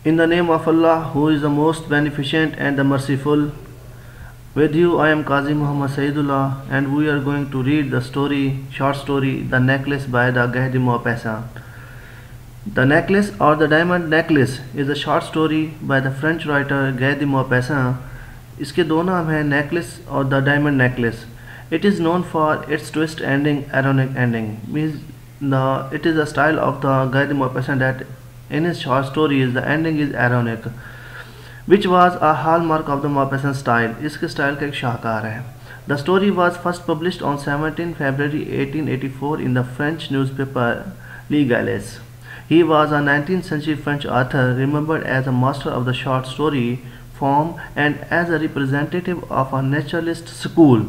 In the name of Allah, who is the most beneficent and the merciful, with you I am Qazi Muhammad Saidullah, and we are going to read the short story, The Necklace by the Geh de Maupassant. The Necklace or the Diamond Necklace is a short story by the French writer Geh de Maupassant. इसके दो नाम हैं, Necklace और The Diamond Necklace. It is known for its twist ending, ironic ending. It is a style of the Geh de Maupassant that in his short stories the ending is ironic, which was a hallmark of the Maupassant style. इसके style का एक शाहकार है. The story was first published on 17 February 1884 in the French newspaper Le Gaulois. He was a 19th century French author remembered as a master of the short story form and as a representative of a naturalist school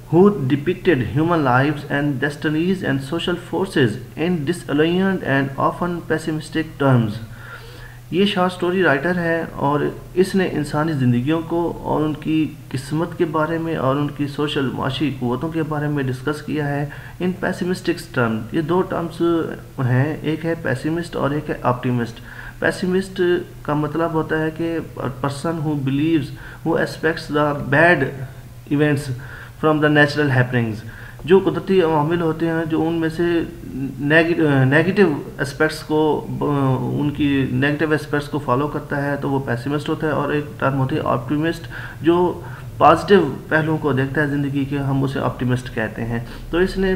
who depicted human lives and destinies and social forces in disillusioned and often pessimistic terms. ये short story writer है और इसने इंसानी ज़िंदगियों को और उनकी किस्मत के बारे में और उनकी सोशल माशी क़ुव्वतों के बारे में डिस्कस किया है इन पैसिमिस्टिक टर्म्स. ये दो टर्म्स हैं, एक है पैसिमिस्ट और एक है ऑप्टिमिस्ट. पैसिमिस्ट का मतलब होता है कि person who believes who aspects the bad events from the natural happenings. जो कुदरती अवामिल होते हैं जो उनमें से नेगेटिव एस्पेक्ट्स को उनकी नेगेटिव एस्पेक्ट्स को फॉलो करता है तो वो पैसिमिस्ट होता है. और एक टर्म होती है ऑप्टिमिस्ट जो पॉजिटिव पहलुओं को देखता है ज़िंदगी के, हम उसे ऑप्टिमिस्ट कहते हैं. तो इसने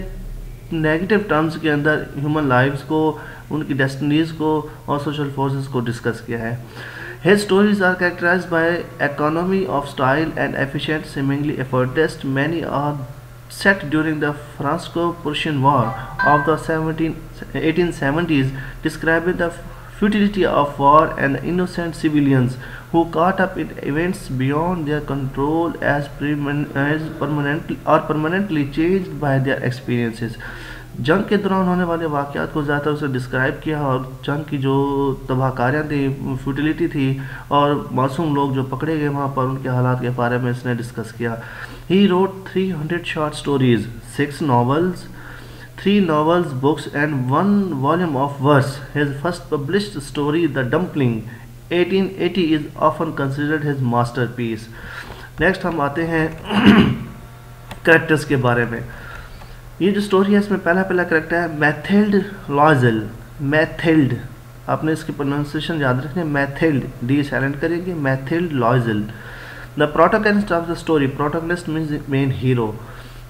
नेगेटिव टर्म्स के अंदर ह्यूमन लाइव्स को, उनकी डेस्टिनीज़ को और सोशल फोर्सेस को डिस्कस किया है. His stories are characterized by economy of style and efficient, seemingly effortless. Many are set during the Franco-Prussian War of the 1870s, describing the futility of war and the innocent civilians who caught up in events beyond their control as permanently changed by their experiences. जंग के दौरान होने वाले वाक़यात को ज़्यादातर उसे describe किया और जंग की जो तबाहकारियाँ थी, फ्यूटिलिटी थी और मासूम लोग जो पकड़े गए वहाँ पर उनके हालात के बारे में इसने डिस्कस किया. He wrote 300 short stories, 6 novels, 3 novels books and 1 volume of verse. His first published story, The Dumpling, 1880, is often considered his masterpiece. Next हम आते हैं करेक्टर्स के बारे में. ये जो स्टोरी है इसमें पहला करेक्टर है मैथिल्ड लॉयज़ेल. मैथिल्ड, आपने इसकी प्रोनाउंसिएशन याद रखनी है, मैथिल्ड, डी साइलेंट करेंगे, Mathilde Loisel. The protagonist of the story, protagonist means main hero.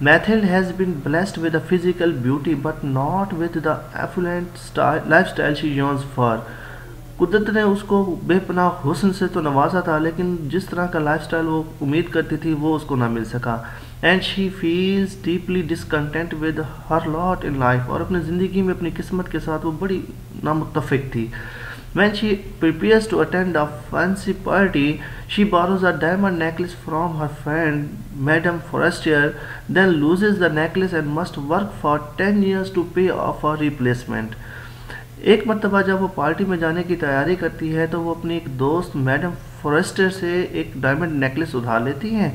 Mathilde has been blessed with a physical beauty but not with the affluent lifestyle she yearns for. कुदरत ने उसको बेपनाह हुस्न से तो नवाजा था लेकिन जिस तरह का लाइफस्टाइल वो उम्मीद करती थी वो उसको ना मिल सका. And she feels deeply discontent with her lot in life. और अपनी ज़िंदगी में अपनी किस्मत के साथ वो बड़ी नामुत्तफ़िक थी. When she prepares to attend a fancy party, she borrows a diamond necklace from her friend Madame Forestier, then loses the necklace and must work for 10 years to pay off her replacement. एक मरतबा जब वो party में जाने की तैयारी करती है तो वो अपनी एक दोस्त मैडम फॉरेस्टर से एक डायमंड नेकलेस उधार लेती हैं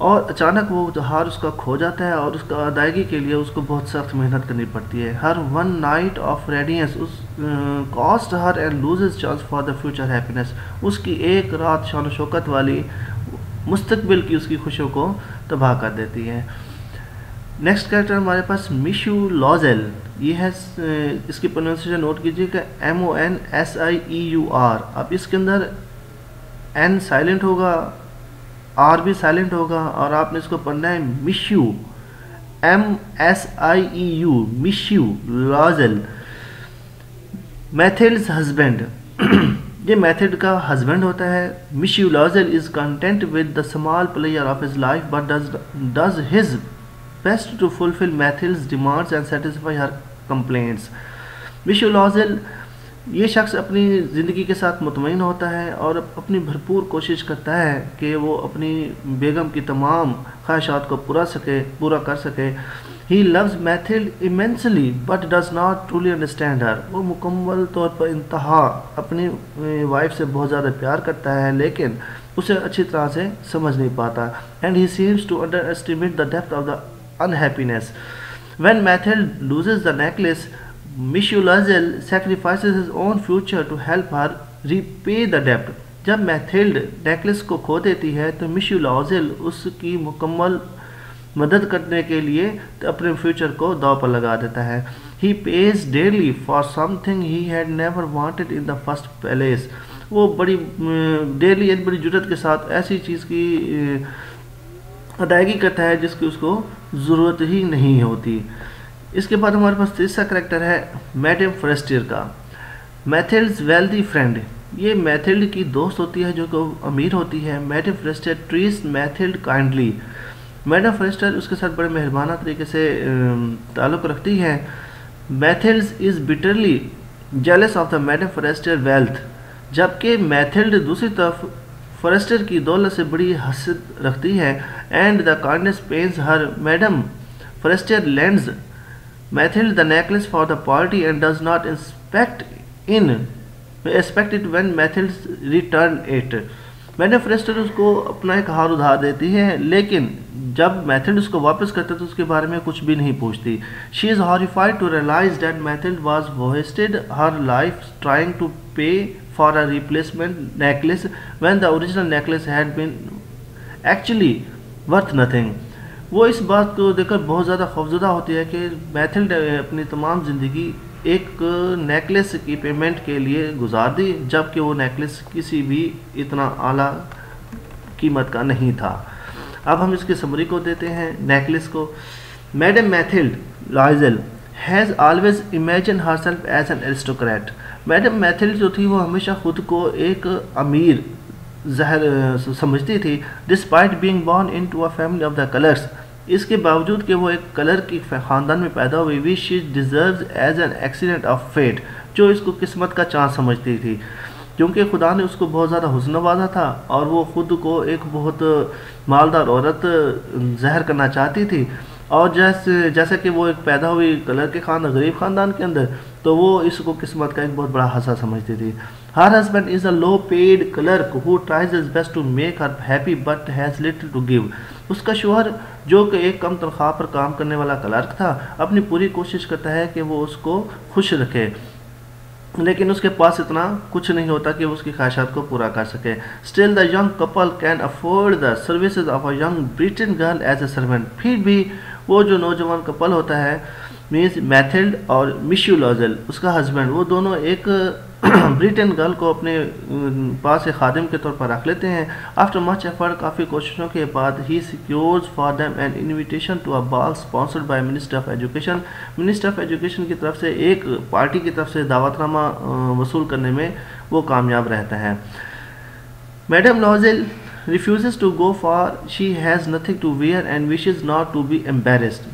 और अचानक वो उधार उसका खो जाता है और उसका अदायगी के लिए उसको बहुत सख्त मेहनत करनी पड़ती है. हर वन नाइट ऑफ रेडियंस उस cost her and loses chance for the future happiness. उसकी एक रात शान शौकत वाली मुस्तकबिल की उसकी खुशियों को तबाह कर देती है. नेक्स्ट कैरेक्टर हमारे पास मिशू लॉयज़ेल. ये है, इसकी प्रोनाउंसिएशन नोट कीजिएगा, MONSIEUR. अब इसके अंदर N साइलेंट होगा, R भी साइलेंट होगा और आपने इसको पढ़ना है Monsieur, MSIEU, Monsieur Loisel. Mathilde's husband, ये मैथिल्ड का हस्बैंड होता है. Monsieur Loisel is content with the small pleasure of his life but does his best to fulfill Mathilde's demands and satisfy her complaints. Monsieur Loisel ये शख्स अपनी ज़िंदगी के साथ मुतमईन होता है और अपनी भरपूर कोशिश करता है कि वो अपनी बेगम की तमाम ख्वाहिशात को पूरा कर सके. He loves Mathilde immensely but does not truly understand her. वो मुकम्मल तौर पर इंतहा अपनी वाइफ से बहुत ज़्यादा प्यार करता है लेकिन उसे अच्छी तरह से समझ नहीं पाता. And he seems to underestimate the depth of the unhappiness. When Mathilde loses the necklace, Michel Lozelle sacrifices his own future to help her repay the debt। जब मैथिल्ड नेकलेस को खो देती है तो मिशू लॉजेल उसकी मुकम्मल मदद करने के लिए अपने फ्यूचर को दांव पर लगा देता है। He pays dearly for something he had never wanted in the first place। वो बड़ी डेली बड़ी जुर्रत के साथ ऐसी चीज़ की अदायगी करता है जिसकी उसको ज़रूरत ही नहीं होती। इसके बाद हमारे पास तीसरा करेक्टर है मैडम फॉरेस्टियर का। मैथिल्ड्स वेल्दी फ्रेंड, ये मैथिल्ड की दोस्त होती है जो कि अमीर होती है। Madame Forestier treats Mathilde kindly. Madame Forestier उसके साथ बड़े मेहरबाना तरीके से ताल्लुक़ रखती है। Mathilde's is bitterly jealous of the Madame Forestier wealth, जबकि मैथिल्ड दूसरी तरफ फॉरेस्टियर की दौलत से बड़ी हसद रखती है। And the kindness pains her. Madame Forestier lends Mathilde the necklace for the party and does not expect it when Mathilde return it. Madame Forestier उसको अपना एक हार उधार देती है, लेकिन जब मैथिल्ड उसको वापस करते तो उसके बारे में कुछ भी नहीं पूछती। She is horrified to realise that Mathilde was wasted her life trying to pay for a replacement necklace when the original necklace had been actually worth nothing। वो इस बात को देखकर बहुत ज़्यादा खौफज़दा होती है कि मैथिल्ड अपनी तमाम ज़िंदगी एक नेकलेस की पेमेंट के लिए गुजार दी, जबकि वो नेकलेस किसी भी इतना आला कीमत का नहीं था। अब हम इसकी समरी को देते हैं नेकलेस को। Madame Mathilde Loisel has always imagine herself as an aristocrat. Madame Mathilde जो थी वो हमेशा खुद को एक अमीर जहर समझती थी। Despite being born into a family of the colours, इसके बावजूद कि वो एक कलर की ख़ानदान में पैदा हुई, which she deserves as an accident of fate, जो इसको किस्मत का चांस समझती थी, क्योंकि खुदा ने उसको बहुत ज़्यादा हुस्न नवाजा था और वो ख़ुद को एक बहुत मालदार औरत जहर करना चाहती थी। और जैसे कि वो एक पैदा हुई कलर के गरीब ख़ानदान के अंदर, तो वो इसको किस्मत का एक बहुत बड़ा हादसा समझती थी। Her husband is a low paid clerk who tries his best to make her happy but has little to give. उसका शोहर जो कि एक कम तनख्वाह पर काम करने वाला क्लर्क था, अपनी पूरी कोशिश करता है कि वो उसको खुश रखे, लेकिन उसके पास इतना कुछ नहीं होता कि वो उसकी ख्वाहिशात को पूरा कर सके। Still the young couple can afford the services of a young Breton girl as a servant. फिर भी वो जो नौजवान कपल होता है, मीन्स मैथिल्ड और मिशू लॉजेल उसका हस्बैंड, वो दोनों एक ब्रिटेन गर्ल को अपने पास एक खादिम के तौर पर रख लेते हैं। आफ्टर मच एफर्ट, काफ़ी कोशिशों के बाद, he secures for them an invitation to a ball sponsored by minister of education. Minister of education की तरफ से एक पार्टी की तरफ से दावतनामा वसूल करने में वो कामयाब रहता है। Madame Loisel refuses to go for she has nothing to wear and wishes not to be embarrassed।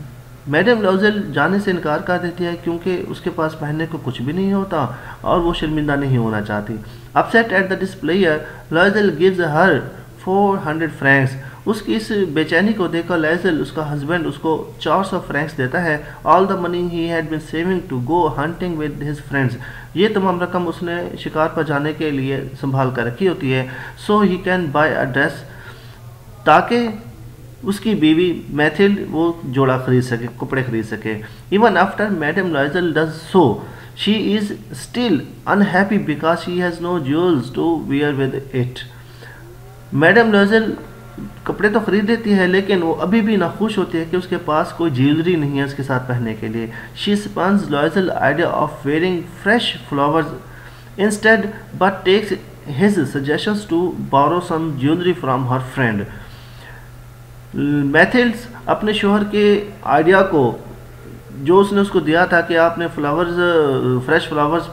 Madame Loisel जाने से इनकार कर देती है क्योंकि उसके पास पहनने को कुछ भी नहीं होता और वो शर्मिंदा नहीं होना चाहती। Upset at the displeasure, Loisel gives her 400 francs. उसकी इस बेचैनी को देखकर लॉजेल उसका हस्बैंड उसको 400 फ्रैंक्स देता है। All the money he had been saving to go hunting with his friends. ये तमाम रकम उसने शिकार पर जाने के लिए संभाल कर रखी होती है। So he can buy a dress, ताकि उसकी बीवी मैथिल्ड वो जोड़ा खरीद सके, कपड़े खरीद सके। Even after Madame Loisel does so, she is still unhappy because she has no jewels to wear with it. Madame Loisel कपड़े तो खरीद देती है, लेकिन वो अभी भी नाखुश होती है कि उसके पास कोई ज्वेलरी नहीं है उसके साथ पहनने के लिए। She spurns Loisel idea of wearing fresh flowers instead, but takes his suggestions to borrow some jewellery from her friend. Mathilde's अपने शोहर के आइडिया को, जो उसने उसको दिया था कि आपने फ्रेश फ्लावर्स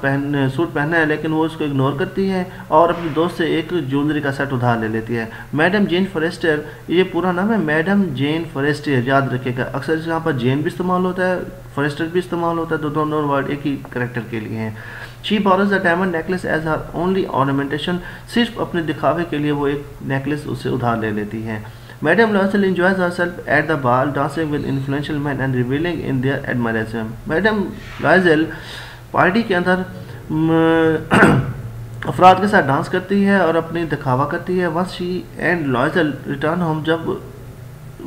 सूट पहना है, लेकिन वो उसको इग्नोर करती है और अपने दोस्त से एक ज्वेलरी का सेट उधार ले लेती है। मैडम जेन फॉरेस्टियर, ये पूरा नाम है मैडम जेन फॉरेस्टियर, याद रखिएगा। अक्सर यहाँ पर जेन भी इस्तेमाल होता है, फॉरेस्टियर भी इस्तेमाल होता है, तो दोनों वर्ड एक ही करेक्टर के लिए हैं। She borrows the diamond necklace as her only ornamentation, सिर्फ अपने दिखावे के लिए वो एक नेकलेस उससे उधार ले लेती है। Madam Loisel enjoys herself at the ball, dancing with influential men and reveling in their admiration। Madame Loisel party के अंदर अफराद के साथ डांस करती है और अपनी दिखावा करती है। Once she and Loisel return home, जब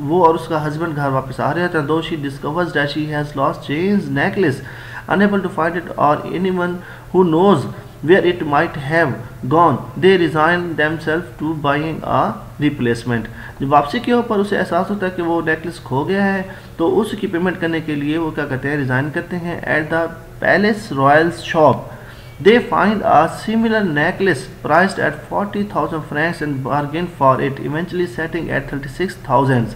वो और उसका हस्बैंड घर वापस आ रहे थे, though she discovers that she has lost Jeanne's necklace, unable to find it or anyone who knows where it might have gone, they resign themselves to buying a replacement. जब वापसी के ऊपर उसे एहसास होता है कि वो नेकलेस खो गया है तो उसकी पेमेंट करने के लिए वो क्या करते हैं, रिज़ाइन करते हैं. At the palace royal shop they find a similar necklace priced at 40,000 francs and bargain for it, eventually setting at 36,000.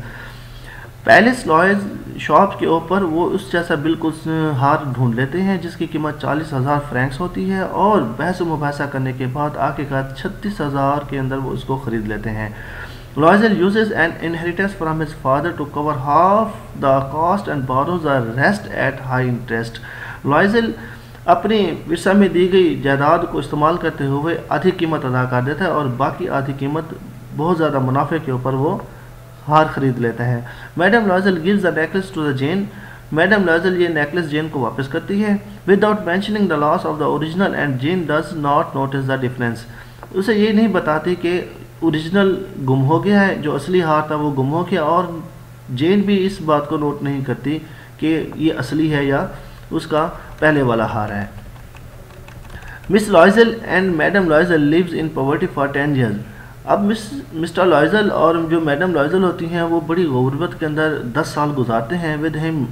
Palace alloys shop के ऊपर वो उस जैसा बिल्कुल हार ढूंढ लेते हैं जिसकी कीमत 40,000 फ्रैंक्स होती है और बहस मुबासा करने के बाद आखिरकार 36,000 के अंदर वो इसको ख़रीद लेते हैं. Loisel uses an inheritance from his father to cover half the cost and borrows the rest at high interest. Loisel अपनी विरसा में दी गई जायदाद को इस्तेमाल करते हुए अधिक कीमत अदा कर देता है और बाकी आधी कीमत बहुत ज़्यादा मुनाफे के ऊपर वो हार खरीद लेता है. Madam Loisel gives the necklace to the Jeanne. Madam Loisel ये नेकलेस जेन को वापस करती है without mentioning the loss of the original and Jeanne does not notice the difference. उसे ये नहीं बताती कि ओरिजिनल गुम हो गया है, जो असली हार था वो गुम हो गया, और जेन भी इस बात को नोट नहीं करती कि ये असली है या उसका पहले वाला हार है. Miss Loisel and madam Loisel lives in poverty for 10 years. अब मिस्टर लॉयजल और जो मैडम लॉयजल होती हैं वो बड़ी गुर्बत के अंदर 10 साल गुजारते हैं. With him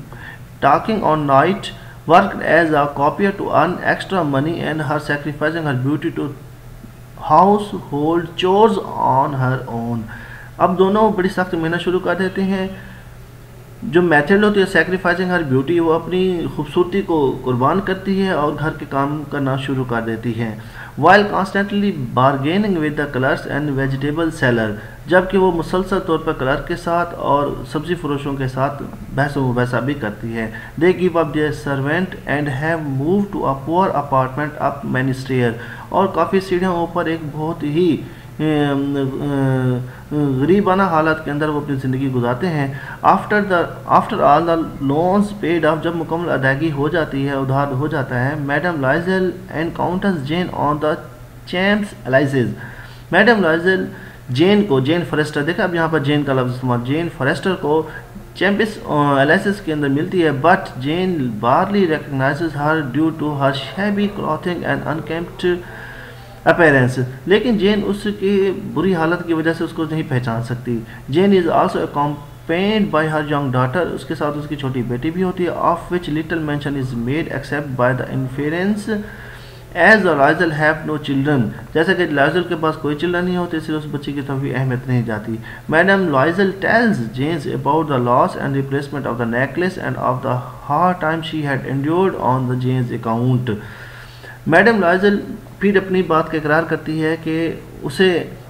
talking on night, work as a copier to earn extra money and her sacrificing her beauty to household chores on her own. अब दोनों बड़ी सख्त मेहनत शुरू कर देते हैं. जो मेथड होती है सेक्रीफाइसिंग हर ब्यूटी, वो अपनी खूबसूरती को कुर्बान करती है और घर के काम करना शुरू कर देती है. While constantly bargaining with the colours and vegetable seller, जबकि वो मुसलसल तौर पर कलर के साथ और सब्ज़ी फरोशों के साथ बहस वैसा भी करती है. They give up their servant and have move to a poor apartment up many stair, और काफ़ी सीढ़ियों ऊपर एक बहुत ही गरीबाना हालत के अंदर वो अपनी ज़िंदगी गुजारते हैं. After all the loans paid of, जब मुकम्मल अदायगी हो जाती है, उधार हो जाता है, madam Loisel encounters Jeanne on the Champs Elysees. Madame Loisel Jeanne को, जेन फॉरेस्टर, देखा अब यहाँ पर जेन का लफ्ज़ इस्तेमाल, जेन फॉरेस्टर को चैम्पिस एलाइसिस के अंदर मिलती है. But Jeanne barely recognises her due to her shabby clothing and unkempt appearance, लेकिन जेन उसकी बुरी हालत की वजह से उसको नहीं पहचान सकती. Jeanne is also accompanied by her young daughter, उसके साथ उसकी छोटी बेटी भी होती है. Of which little mention is made except by the inference as the Loisel have no children, जैसे कि लॉयजल के पास कोई चिल्ड्रन नहीं होते इसलिए उस बच्ची की तो भी अहमियत नहीं जाती. Madam Loisel tells Jeanne's about the loss and replacement of the necklace and of the hard time she had endured on the Jeanne's account. Madam Loisel फिर अपनी बात का इकरार करती है कि उसे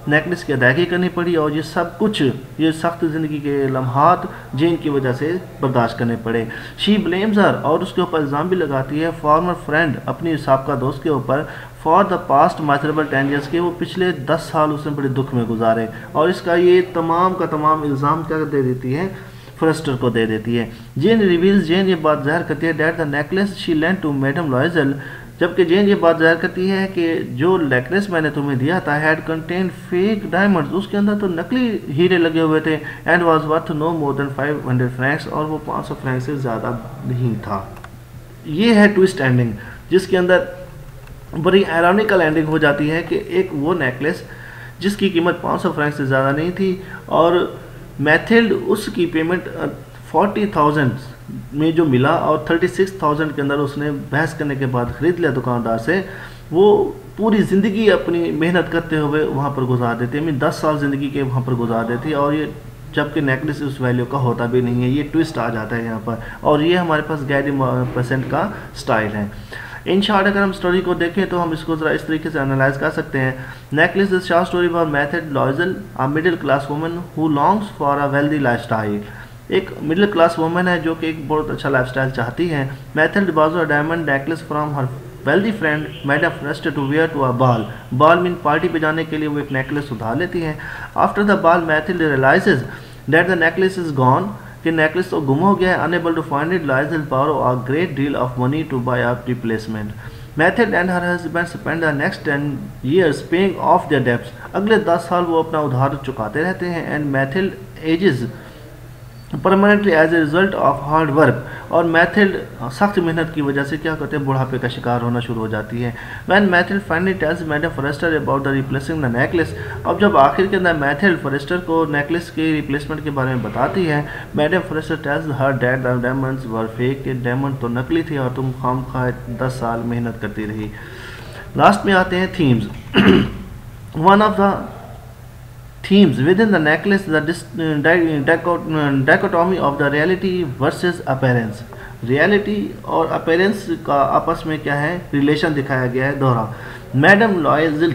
नेकलेस की अदायगी करनी पड़ी और ये सब कुछ, ये सख्त ज़िंदगी के लम्हात जेन की वजह से बर्दाश्त करने पड़े. शी ब्लेम्स हर, और उसके ऊपर इल्ज़ाम भी लगाती है फॉर्मर फ्रेंड, अपनी साबका दोस्त के ऊपर, for the past miserable 10 years के वो पिछले 10 साल उसने बड़े दुख में गुजारे. और इसका ये तमाम का तमाम इल्ज़ाम क्या दे देती है, फॉरेस्टर को दे देती है. जेन रिवील्स, जेन ये बात ज़ाहिर करती है that the necklace she lent to madam Loisel, जबकि जेन ये बात जाहिर करती है कि जो नेकलेस मैंने तुम्हें दिया था हैड कंटेन फेक डायमंड्स, उसके अंदर तो नकली हीरे लगे हुए थे. And was worth no more than 500 francs, और वो 500 फ्रैंक से ज़्यादा नहीं था. ये है ट्विस्ट एंडिंग, जिसके अंदर बड़ी आयरॉनिकल एंडिंग हो जाती है कि एक वो नेकलेस जिसकी कीमत 500 फ्रैंक से ज़्यादा नहीं थी और मैथिल्ड उसकी पेमेंट 40,000 में जो मिला और 36,000 के अंदर उसने बहस करने के बाद ख़रीद लिया दुकानदार से. वो पूरी ज़िंदगी अपनी मेहनत करते हुए वहाँ पर गुजार देती है, 10 साल ज़िंदगी के वहाँ पर गुजार देती है, और ये जबकि नेकलेस उस वैल्यू का होता भी नहीं है. ये ट्विस्ट आ जाता है यहाँ पर, और ये हमारे पास गैरी परसेंट का स्टाइल है. इन शॉर्ट अगर हम स्टोरी को देखें तो हम इसको ज़रा इस तरीके से एनालाइज कर सकते हैं. Necklace is short story about Mathilde लॉयजल, a middle class woman who longs for a wealthy lifestyle. एक मिडिल क्लास वुमन है जो कि एक बहुत अच्छा लाइफस्टाइल चाहती है. Mathilde borrows a diamond necklace from her wealthy friend madam Forestier to wear to a ball. Ball mean party पे जाने के लिए वो एक नेकलेस उधार लेती है. After the ball Mathilde realises that the necklace is gone, कि नेकलेस तो गुम हो गया है. Unable to find it, Loisel borrow a great deal of money to buy a replacement. Mathilde and her husband spend the next 10 years paying off their debts. अगले 10 साल वो अपना उधार चुकाते रहते हैं. And Mathilde ages permanently as a result of hard work, और Mathilde सख्त मेहनत की वजह से क्या करते हैं, बुढ़ापे का शिकार होना शुरू हो जाती है। When Mathilde finally tells madam Forestier about the replacing the necklace, अब जब आखिर के अंदर मैथिल्ड फॉरेस्टर को नेकलेस के रिप्लेसमेंट के बारे में बताती है, madam Forestier tells her that the diamonds were fake, के डायमंड तो नकली थे और तुम खामखा 10 साल मेहनत करती रही। लास्ट में आते हैं themes. One of the themes within the necklace, the dichotomy of the reality versus appearance, reality और अपेरेंस का आपस में क्या है, रिलेशन दिखाया गया है दोहरा। Madame Loisel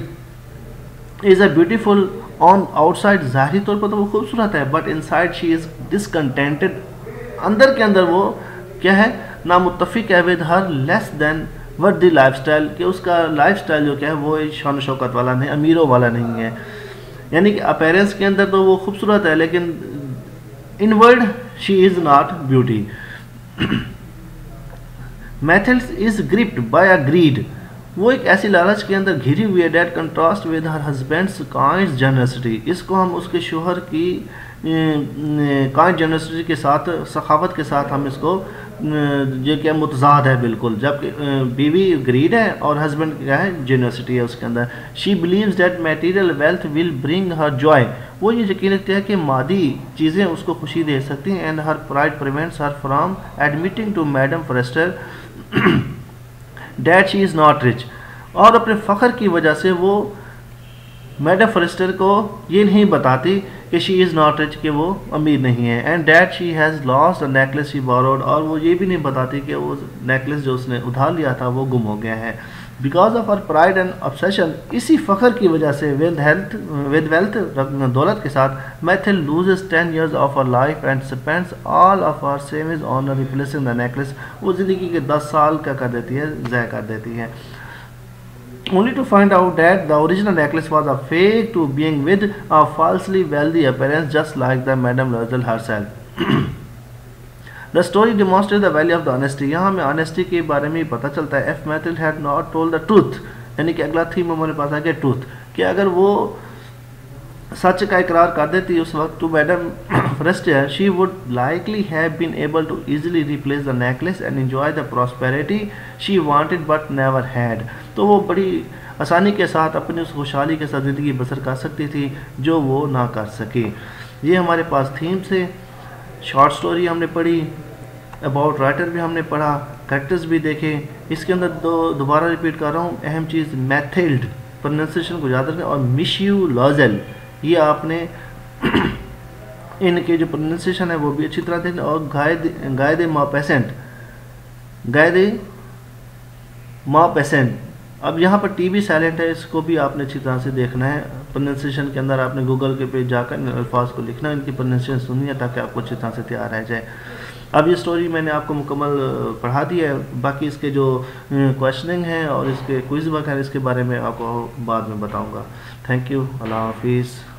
is a beautiful on outside, ज़ाहिरी तौर पर तो वो खूबसूरत है, but inside she is discontented, अंदर के अंदर वो क्या है, नामुत्तफिक है with her less than worthy lifestyle, कि उसका लाइफस्टाइल जो क्या है वो शान शौकत वाला नहीं, अमीरों वाला नहीं है। यानी कि अपेरेंस के अंदर तो वो खूबसूरत है, लेकिन inward she is not beauty. Mathilde is gripped by a greed, वो एक ऐसी लालच के अंदर घिरी हुई है, that contrast with her husband's kind generosity, इसको हम उसके शोहर की काइंड जनरसिटी के साथ, सखावत के साथ हम इसको ये क्या मुतजाद है बिल्कुल, जबकि बीवी ग्रीड है और हस्बैंड क्या है, जेनरसिटी है उसके अंदर। She believes that material wealth will bring her Joy, वो ये यकीन रखती है कि मादी चीज़ें उसको खुशी दे सकती हैं। And her pride prevents her from admitting to madam Forestier that she is not rich, और अपने फ़ख्र की वजह से वो मैडम फॉरेस्टर को ये नहीं बताती कि शी इज़ नॉट रिच, कि वो अमीर नहीं है। And that she has lost the necklace she borrowed, और वो ये भी नहीं बताती कि वो नेकलेस जो उसने उधार लिया था वो गुम हो गया है। Because of her pride and obsession, इसी फ़ख्र की वजह से विद वेल्थ दौलत के साथ, Mathilde loses 10 years of her life and spends all of her savings on replacing the necklace, वो ज़िंदगी के 10 साल क्या कर देती है, ज़ाया कर देती है। Only to find out that the original necklace was a fake to being with a falsely wealthy appearance, just like the Madame Loisel herself. The story demonstrates the value of the honesty. यहाँ हमें honesty के बारे में पता चलता है। If Mathilde had not told the truth, यानी कि अगला थीम हमारे पास आ गया truth, कि अगर वो सच का इकरार कर देती उस वक्त to Madame Forestier, she would likely have been able to easily replace the necklace and enjoy the prosperity she wanted but never had. तो वो बड़ी आसानी के साथ अपनी उस खुशहाली के साथ ज़िंदगी बसर कर सकती थी जो वो ना कर सकी। ये हमारे पास थीम से शॉर्ट स्टोरी हमने पढ़ी, अबाउट राइटर भी हमने पढ़ा, कैरेक्टर्स भी देखे। इसके अंदर दोबारा रिपीट कर रहा हूँ, अहम चीज़ मैथिल्ड प्रोनाउंसिएशन को याद रखें, और मिशियू लॉजेल, ये आपने इनके जो प्रोनाउंसिएशन है वो भी अच्छी तरह देखें। और गायदे मापेसेंट, अब यहाँ पर टी भी साइलेंट है, इसको भी आपने अच्छी तरह से देखना है। प्रोनाउंसिएशन के अंदर आपने गूगल के पेज जाकर इन अल्फाज को लिखना, इनकी प्रोनाउंसिएशन सुननी है ताकि आपको अच्छी तरह से तैयार रह जाए। अब ये स्टोरी मैंने आपको मुकम्मल पढ़ा दी है, बाकी इसके जो क्वेश्चनिंग है और इसके क्विज़ वगैरह इसके बारे में आपको बाद में बताऊँगा। थैंक यू, अल्लाह हाफिज़।